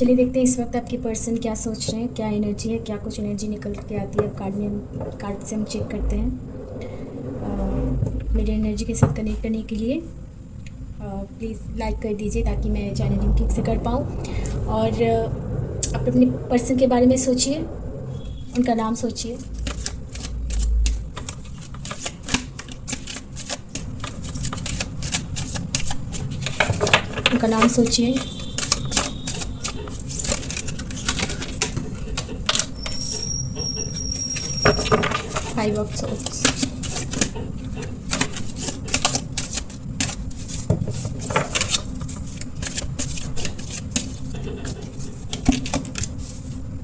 चलिए देखते हैं इस वक्त आपके पर्सन क्या सोच रहे हैं, क्या एनर्जी है, क्या कुछ एनर्जी निकल के आती है। कार्ड से हम चेक करते हैं। मेरे एनर्जी के साथ कनेक्ट करने के लिए प्लीज़ लाइक कर दीजिए ताकि मैं चैनलिंग ठीक से कर पाऊँ। और आप अपने पर्सन के बारे में सोचिए, उनका नाम सोचिए। उनका नाम सोचिए। Five of swords,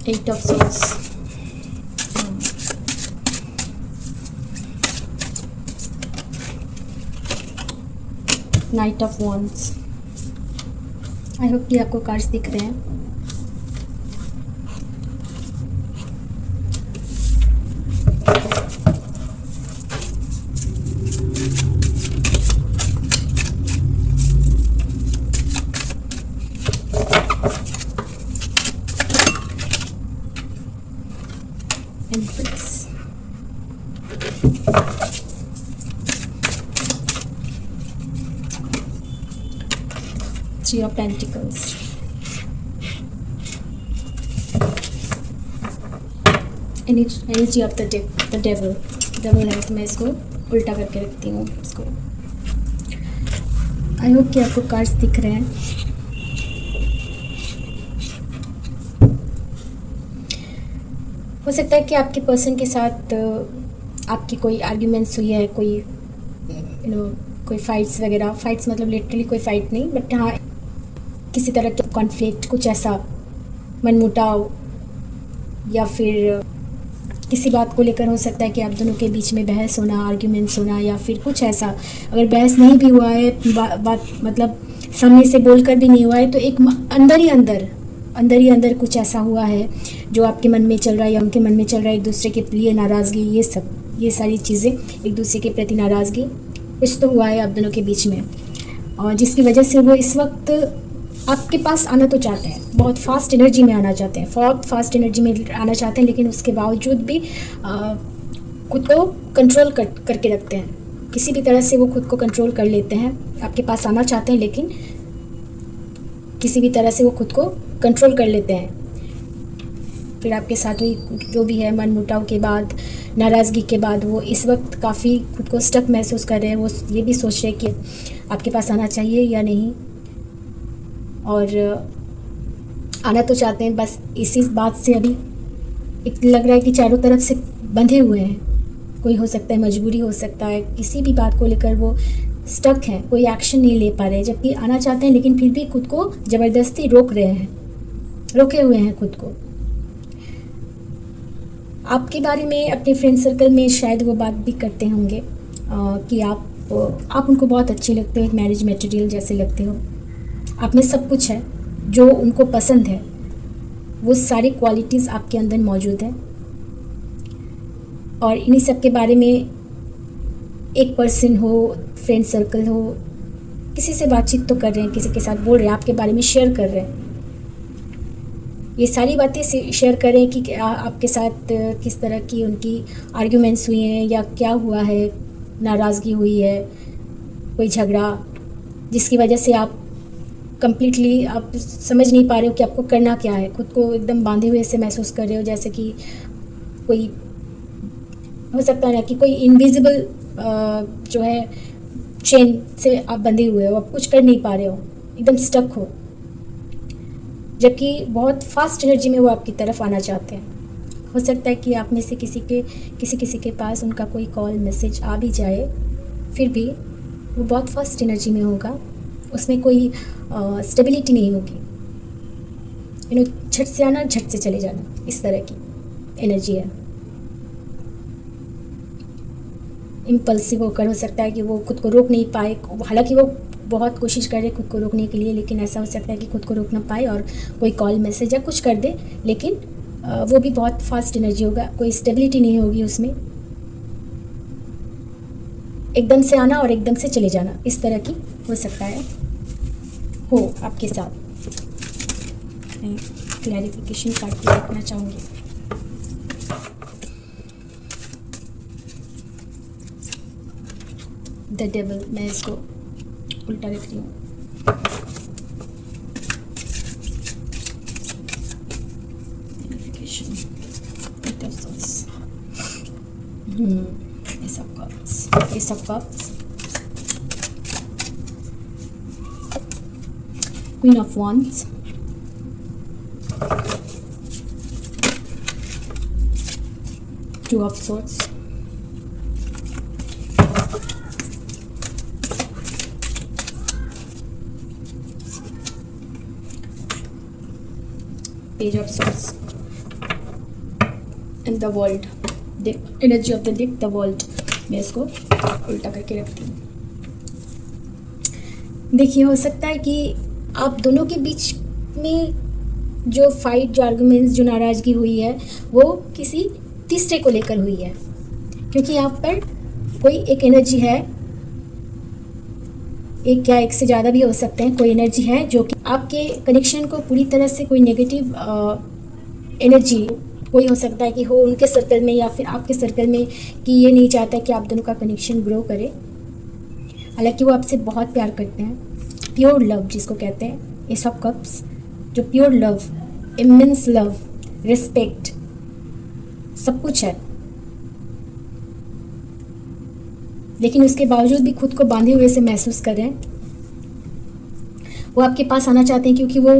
eight of swords, knight of wands. I hope कि आपको कार्ड्स दिख रहे हैं। Empress, Three of Pentacles, Energy of the Devil है, तो मैं इसको उल्टा करके रखती हूँ इसको। आई होप कि आपको कार्ड्स दिख रहे हैं। हो सकता है कि आपके पर्सन के साथ आपकी कोई आर्ग्यूमेंट्स हुई है, कोई कोई फाइट्स वगैरह। फाइट्स मतलब लिटरली कोई फाइट नहीं, बट हाँ किसी तरह के कॉन्फ्लिक्ट, कुछ ऐसा मनमुटाव, या फिर किसी बात को लेकर हो सकता है कि आप दोनों के बीच में बहस होना, आर्ग्यूमेंट्स होना, या फिर कुछ ऐसा। अगर बहस नहीं भी हुआ है, बात मतलब सामने से बोलकर भी नहीं हुआ है, तो एक अंदर ही अंदर कुछ ऐसा हुआ है जो आपके मन में चल रहा है या उनके मन में चल रहा है। एक दूसरे के लिए नाराज़गी, ये सारी चीज़ें, एक दूसरे के प्रति नाराज़गी, कुछ तो हुआ है आप दोनों के बीच में, और जिसकी वजह से वो इस वक्त आपके पास आना तो चाहते हैं, बहुत फास्ट एनर्जी में आना चाहते हैं, बहुत फास्ट एनर्जी में आना चाहते हैं, लेकिन उसके बावजूद भी खुद को कंट्रोल करके रखते हैं। किसी भी तरह से वो खुद को कंट्रोल कर लेते हैं। आपके पास आना चाहते हैं, लेकिन किसी भी तरह से वो खुद को कंट्रोल कर लेते हैं। फिर आपके साथ हुई जो भी है मनमुटाव के बाद, नाराज़गी के बाद, वो इस वक्त काफ़ी खुद को स्टक महसूस कर रहे हैं। वो ये भी सोच रहे हैं कि आपके पास आना चाहिए या नहीं, और आना तो चाहते हैं, बस इसी बात से अभी एक लग रहा है कि चारों तरफ से बंधे हुए हैं। कोई हो सकता है मजबूरी, हो सकता है किसी भी बात को लेकर वो स्टक हैं, कोई एक्शन नहीं ले पा रहे, जबकि आना चाहते हैं, लेकिन फिर भी खुद को ज़बरदस्ती रोके हुए हैं खुद को। आपके बारे में अपने फ्रेंड सर्कल में शायद वो बात भी करते होंगे कि आप उनको बहुत अच्छे लगते हो, एक मैरिज मटेरियल जैसे लगते हो। आप में सब कुछ है जो उनको पसंद है, वो सारी क्वालिटीज़ आपके अंदर मौजूद है। और इन्हीं सब के बारे में एक पर्सन हो, फ्रेंड सर्कल हो, किसी से बातचीत तो कर रहे हैं, किसी के साथ बोल रहे हैं, आपके बारे में शेयर कर रहे हैं। ये सारी बातें शेयर करें कि आपके साथ किस तरह की उनकी आर्ग्यूमेंट्स हुई हैं, या क्या हुआ है, नाराज़गी हुई है, कोई झगड़ा, जिसकी वजह से आप कंप्लीटली आप समझ नहीं पा रहे हो कि आपको करना क्या है। खुद को एकदम बांधे हुए से महसूस कर रहे हो, जैसे कि कोई हो सकता है ना कि कोई इनविजिबल जो है चेन से आप बंधे हुए हो, आप कुछ कर नहीं पा रहे हो, एकदम स्टक हो, जबकि बहुत फास्ट एनर्जी में वो आपकी तरफ आना चाहते हैं। हो सकता है कि आप में से किसी के पास उनका कोई कॉल मैसेज आ भी जाए, फिर भी वो बहुत फास्ट एनर्जी में होगा, उसमें कोई स्टेबिलिटी नहीं होगी। झट से आना, झट से चले जाना, इस तरह की एनर्जी है। इम्पल्सिव होकर हो सकता है कि वो खुद को रोक नहीं पाए, हालांकि वो बहुत कोशिश कर रहे खुद को रोकने के लिए, लेकिन ऐसा हो सकता है कि खुद को रोक ना पाए और कोई कॉल मैसेज या कुछ कर दे, लेकिन वो भी बहुत फास्ट एनर्जी होगा, कोई स्टेबिलिटी नहीं होगी उसमें। एकदम से आना और एकदम से चले जाना, इस तरह की हो सकता है हो आपके साथ। मैं क्लैरिफिकेशन कार्ड पे रखना चाहूँगी। द डेविल, मैं इसको उल्टा रख रही हूँ। Ace of Cups, Queen of Wands, Two of Swords, Page of Swords, and the World. The energy of the deck, the World. मैं इसको उल्टा करके रखती हूँ। देखिए, हो सकता है कि आप दोनों के बीच में जो फाइट, जो आर्गुमेंट्स, जो नाराज़गी हुई है वो किसी तीसरे को लेकर हुई है, क्योंकि यहाँ पर कोई एक एनर्जी है, एक या एक से ज़्यादा भी हो सकते हैं, कोई एनर्जी है जो कि आपके कनेक्शन को पूरी तरह से, कोई नेगेटिव एनर्जी कोई हो सकता है कि हो उनके सर्कल में या फिर आपके सर्कल में, कि ये नहीं चाहता कि आप दोनों का कनेक्शन ग्रो करे। हालांकि वो आपसे बहुत प्यार करते हैं, प्योर लव जिसको कहते हैं, एस ऑफ कप्स, जो pure love, immense love, respect, सब कुछ है, लेकिन उसके बावजूद भी खुद को बांधे हुए से महसूस कर रहे हैं। वो आपके पास आना चाहते हैं क्योंकि वो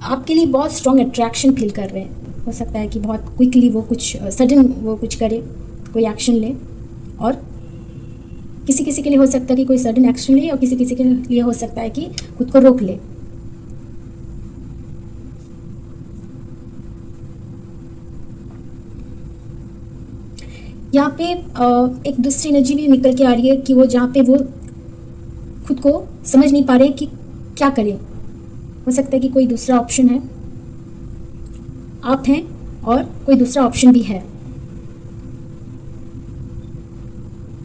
आपके लिए बहुत स्ट्रॉन्ग अट्रैक्शन फील कर रहे हैं। हो सकता है कि बहुत क्विकली वो कुछ सडन वो कुछ करे, कोई एक्शन ले, और किसी किसी के लिए हो सकता है कि कोई सडन एक्शन ले, और किसी किसी के लिए हो सकता है कि खुद को रोक ले। यहाँ पे एक दूसरी एनर्जी भी निकल के आ रही है कि वो जहाँ पे वो खुद को समझ नहीं पा रहे कि क्या करें। हो सकता है कि कोई दूसरा ऑप्शन है, आप हैं और कोई दूसरा ऑप्शन भी है,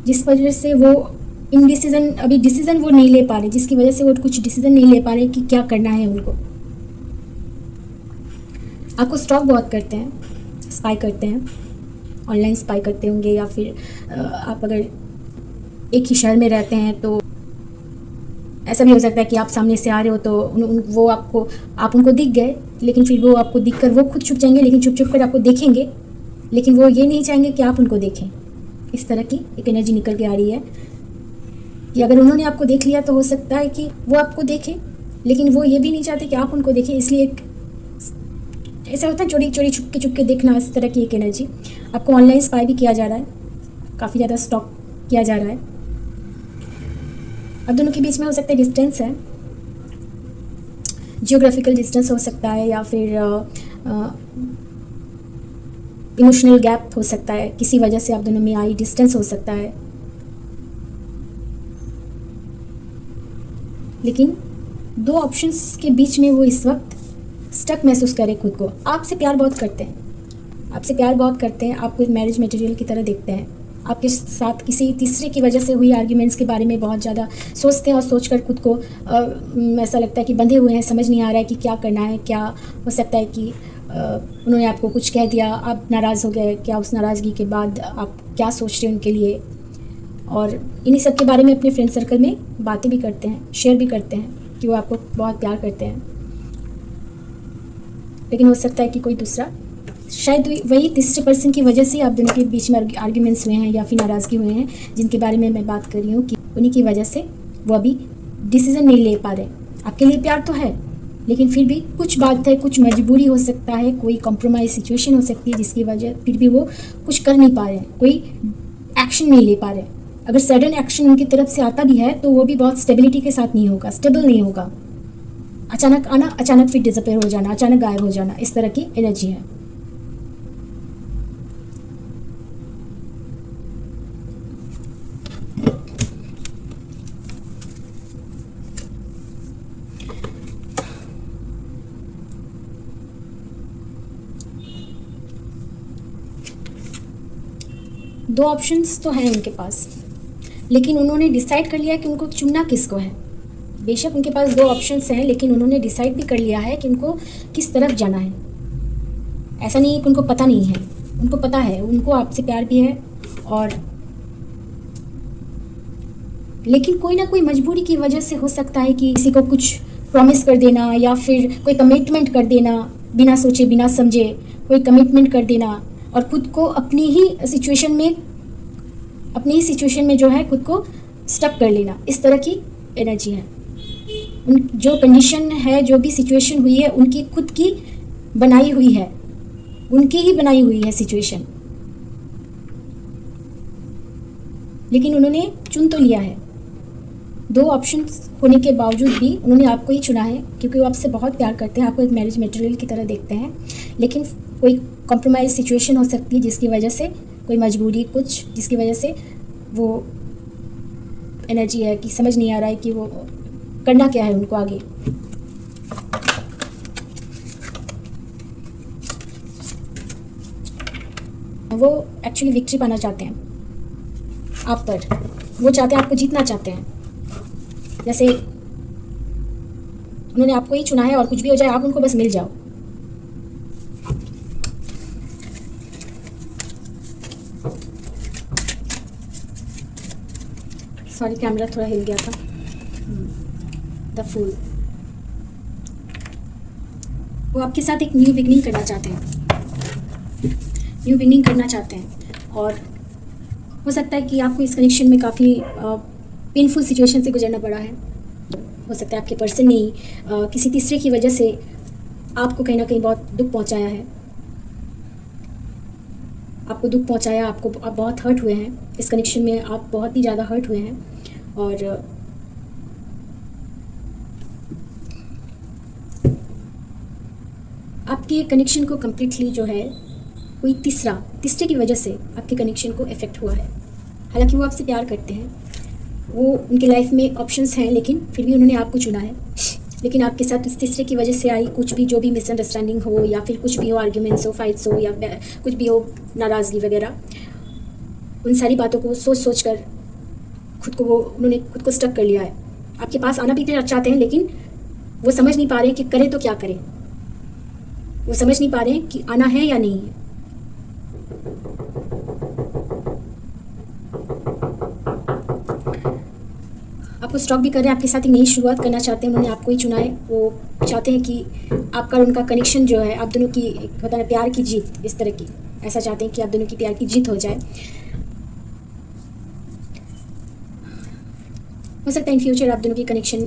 जिस वजह से वो इनडिसीजन, अभी डिसीजन वो नहीं ले पा रहे, जिसकी वजह से वो कुछ डिसीजन नहीं ले पा रहे कि क्या करना है उनको। आपको स्टॉक बहुत करते हैं, स्पाई करते हैं, ऑनलाइन स्पाई करते होंगे, या फिर आप अगर एक ही शहर में रहते हैं तो ऐसा भी हो सकता है कि आप सामने से आ रहे हो तो वो आप उनको दिख गए, लेकिन फिर वो आपको दिखकर वो खुद छुप जाएंगे, लेकिन छुप छुप कर आपको देखेंगे, लेकिन वो ये नहीं चाहेंगे कि आप उनको देखें। इस तरह की एक एनर्जी निकल के आ रही है कि अगर उन्होंने आपको देख लिया तो हो सकता है कि वो आपको देखें, लेकिन वो ये भी नहीं चाहते कि आप उनको देखें, इसलिए ऐसा होता है चोरी चोरी छुप के देखना। इस तरह की एक एनर्जी आपको ऑनलाइन स्पाई भी किया जा रहा है, काफ़ी ज़्यादा स्टॉक किया जा रहा है। अब दोनों के बीच में हो सकता है डिस्टेंस है, जियोग्राफिकल डिस्टेंस हो सकता है, या फिर इमोशनल गैप हो सकता है, किसी वजह से आप दोनों में आई डिस्टेंस हो सकता है। लेकिन दो ऑप्शंस के बीच में वो इस वक्त स्टक महसूस करें खुद को। आपसे प्यार बहुत करते हैं, आपसे प्यार बहुत करते हैं, आपको एक मैरिज मटेरियल की तरह देखते हैं। आपके साथ किसी तीसरे की वजह से हुई आर्ग्यूमेंट्स के बारे में बहुत ज़्यादा सोचते हैं, और सोचकर खुद को ऐसा लगता है कि बंधे हुए हैं, समझ नहीं आ रहा है कि क्या करना है। क्या हो सकता है कि उन्होंने आपको कुछ कह दिया, आप नाराज़ हो गए, क्या उस नाराज़गी के बाद आप क्या सोच रहे हैं उनके लिए। और इन्हीं सब के बारे में अपने फ्रेंड सर्कल में बातें भी करते हैं, शेयर भी करते हैं कि वो आपको बहुत प्यार करते हैं। लेकिन हो सकता है कि कोई दूसरा, शायद वही तीसरे पर्सन की वजह से आप दोनों के बीच में आर्ग्यूमेंट्स हुए हैं या फिर नाराज़गी हुए हैं, जिनके बारे में मैं बात कर रही हूँ कि उन्हीं की वजह से वो अभी डिसीज़न नहीं ले पा रहे। आपके लिए प्यार तो है, लेकिन फिर भी कुछ बात है, कुछ मजबूरी हो सकता है, कोई कॉम्प्रोमाइज़ सिचुएशन हो सकती है, जिसकी वजह फिर भी वो कुछ कर नहीं पा रहे हैं, कोई एक्शन नहीं ले पा रहे। अगर सडन एक्शन उनकी तरफ से आता भी है तो वो भी बहुत स्टेबिलिटी के साथ नहीं होगा, स्टेबल नहीं होगा। अचानक आना, अचानक फिर डिसअपेयर हो जाना, अचानक गायब हो जाना, इस तरह की एनर्जी है। दो ऑप्शंस तो हैं उनके पास, लेकिन उन्होंने डिसाइड कर लिया कि उनको चुनना किसको है। बेशक उनके पास 2 ऑप्शंस हैं, लेकिन उन्होंने डिसाइड भी कर लिया है कि उनको किस तरफ जाना है। ऐसा नहीं है कि उनको पता नहीं है, उनको पता है, उनको आपसे प्यार भी है। और लेकिन कोई ना कोई मजबूरी की वजह से हो सकता है कि किसी को कुछ प्रॉमिस कर देना या फिर कोई कमिटमेंट कर देना, बिना सोचे बिना समझे कोई कमिटमेंट कर देना, और खुद को अपनी ही सिचुएशन में जो है खुद को स्टक कर लेना, इस तरह की एनर्जी है। उन जो कंडीशन है, जो भी सिचुएशन हुई है, उनकी खुद की बनाई हुई है, उनकी ही बनाई हुई है सिचुएशन, लेकिन उन्होंने चुन तो लिया है। 2 ऑप्शंस होने के बावजूद भी उन्होंने आपको ही चुना है, क्योंकि वो आपसे बहुत प्यार करते हैं, आपको एक मैरिज मटेरियल की तरह देखते हैं। लेकिन कोई कॉम्प्रोमाइज़ सिचुएशन हो सकती है, जिसकी वजह से कोई मजबूरी कुछ, जिसकी वजह से वो एनर्जी है कि समझ नहीं आ रहा है कि वो करना क्या है उनको आगे। वो एक्चुअली विक्ट्री पाना चाहते हैं आप पर, वो चाहते हैं, आपको जीतना चाहते हैं। जैसे उन्होंने आपको ही चुना है, और कुछ भी हो जाए आप उनको बस मिल जाओ। सॉरी, कैमरा थोड़ा हिल गया था। द फूल, वो आपके साथ एक न्यू बिगनिंग करना चाहते हैं, न्यू बिगनिंग करना चाहते हैं। और हो सकता है कि आपको इस कनेक्शन में काफ़ी पेनफुल सिचुएशन से गुजरना पड़ा है। हो सकता है आपके पर्सन ने किसी तीसरे की वजह से आपको कहीं ना कहीं बहुत दुख पहुंचाया है, आपको दुख पहुंचाया, आप बहुत हर्ट हुए हैं इस कनेक्शन में, आप बहुत ही ज़्यादा हर्ट हुए हैं। और आपके कनेक्शन को कम्प्लीटली जो है कोई तीसरे की वजह से आपके कनेक्शन को इफ़ेक्ट हुआ है। हालांकि वो आपसे प्यार करते हैं, वो उनकी लाइफ में ऑप्शंस हैं, लेकिन फिर भी उन्होंने आपको चुना है। लेकिन आपके साथ इस तीसरे की वजह से आई कुछ भी, जो भी मिसअंडरस्टैंडिंग हो या फिर कुछ भी हो, आर्ग्यूमेंट्स हो, फाइट्स हो, या कुछ भी हो, नाराज़गी वगैरह, उन सारी बातों को सोच कर उन्होंने खुद को स्टक कर लिया है। आपके पास आना भी चाहते हैं, लेकिन वो समझ नहीं पा रहे हैं कि करें तो क्या करें। वो समझ नहीं पा रहे हैं कि आना है या नहीं है। आपको स्टॉक भी कर रहे हैं, आपके साथ एक नई शुरुआत करना चाहते हैं। उन्होंने आपको ही चुना है। वो चाहते हैं कि आपका और उनका कनेक्शन जो है, आप दोनों की एक होता है प्यार की जीत, इस तरह की, ऐसा चाहते हैं कि आप दोनों की प्यार की जीत हो जाए। हो सकता है इन फ्यूचर आप दोनों की कनेक्शन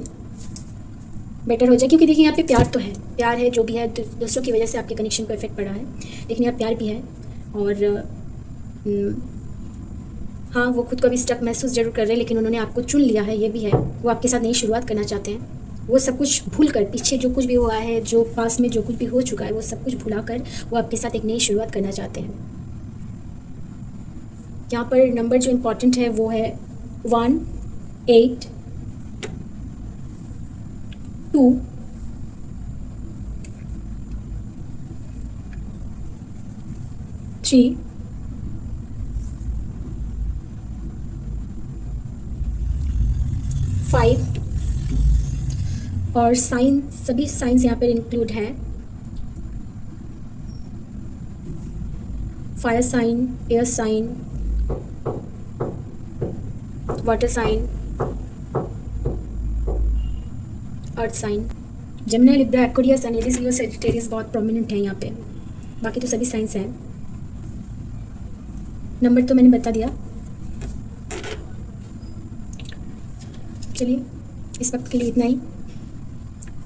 बेटर हो जाए, क्योंकि देखिए यहाँ पे प्यार तो है, प्यार है, जो भी है दूसरों की वजह से आपके कनेक्शन को इफेक्ट पड़ा है, लेकिन यहाँ प्यार भी है। और हाँ, वो खुद को भी स्टक महसूस जरूर कर रहे हैं, लेकिन उन्होंने आपको चुन लिया है, ये भी है। वो आपके साथ नई शुरुआत करना चाहते हैं। वो सब कुछ भूल कर, पीछे जो कुछ भी हुआ है, जो पास में जो कुछ भी हो चुका है, वो सब कुछ भुला कर वो आपके साथ एक नई शुरुआत करना चाहते हैं। यहाँ पर नंबर जो इम्पोर्टेंट है वो है 1, 8, 2, 3, 5, और साइन, सभी साइंस यहाँ पर इंक्लूड है। Fire sign, air sign, water sign, earth sign. Gemini, Libra, Aquarius, Aries, Leo, Sagittarius बहुत प्रोमिनेंट है यहाँ पे। बाकी तो सभी साइंस हैं। नंबर तो मैंने बता दिया। चलिए, इस वक्त के लिए इतना ही।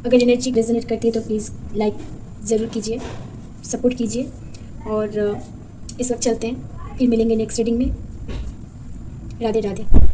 अगर एनर्जी रेजोनेट करती है तो प्लीज़ लाइक ज़रूर कीजिए, सपोर्ट कीजिए। और इस वक्त चलते हैं, फिर मिलेंगे नेक्स्ट रीडिंग में। राधे राधे।